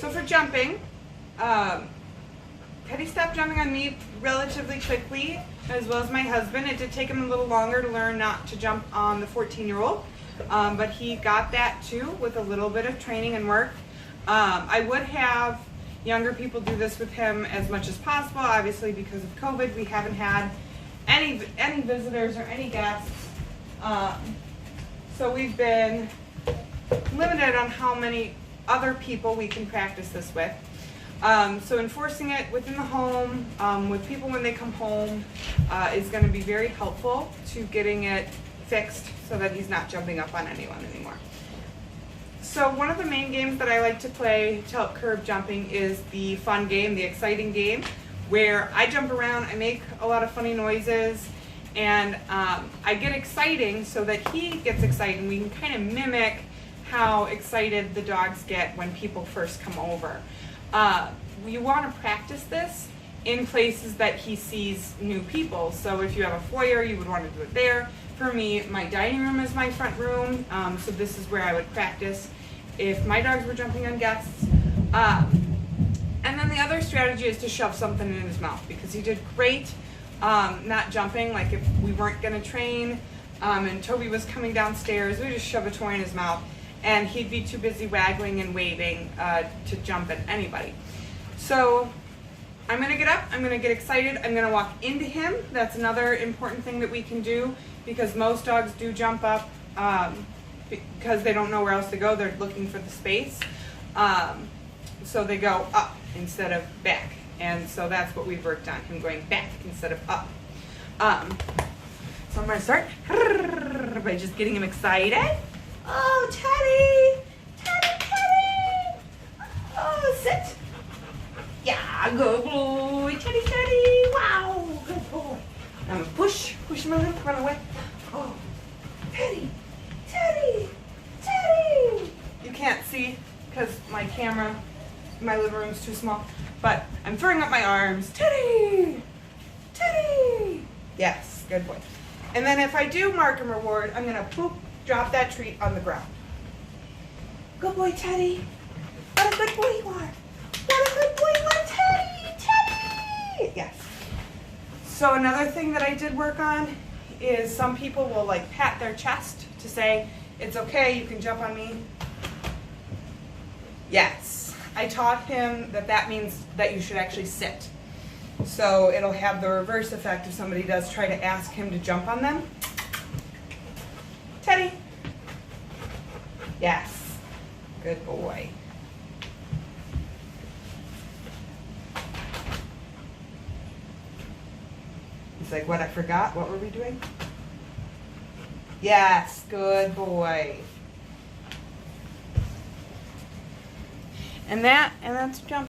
So for jumping, Teddy stopped jumping on me relatively quickly, as well as my husband. It did take him a little longer to learn not to jump on the 14-year-old, but he got that too with a little bit of training and work. I would have younger people do this with him as much as possible. Obviously, because of COVID, we haven't had any visitors or any guests, so we've been limited on how many other people we can practice this with. So enforcing it within the home, with people when they come home, is going to be very helpful to getting it fixed so that he's not jumping up on anyone anymore. So one of the main games that I like to play to help curb jumping is the fun game, the exciting game, where I jump around, I make a lot of funny noises, and I get exciting so that he gets excited. We can kind of mimic how excited the dogs get when people first come over. You want to practice this in places that he sees new people. So if you have a foyer, you would want to do it there. For me, my dining room is my front room, so this is where I would practice if my dogs were jumping on guests. And then the other strategy is to shove something in his mouth, because he did great not jumping. Like if we weren't going to train and Toby was coming downstairs, we just shove a toy in his mouth and he'd be too busy waggling and waving to jump at anybody. So I'm going to get up, I'm going to get excited, I'm going to walk into him. That's another important thing that we can do, because most dogs do jump up because they don't know where else to go. They're looking for the space. So they go up instead of back. And so that's what we've worked on, him going back instead of up. So I'm going to start by just getting him excited. Oh, Teddy! Teddy, Teddy! Oh, sit. Yeah, good boy. Teddy, Teddy. Wow, good boy. I'm going to push him a little, run away. Oh, Teddy, Teddy, Teddy. You can't see because my camera, my living room's too small, but I'm throwing up my arms. Teddy, Teddy. Yes, good boy. And then if I do mark and reward, I'm going to poop, drop that treat on the ground. Good boy, Teddy. What a good boy you are. What a good boy you are, Teddy. Teddy. Yes. So another thing that I did work on is some people will like pat their chest to say, it's okay, you can jump on me. Yes. I taught him that that means that you should actually sit. So it'll have the reverse effect if somebody does try to ask him to jump on them. Teddy. Yes. Good boy. He's like, what, I forgot? What were we doing? Yes, good boy. And that's jump.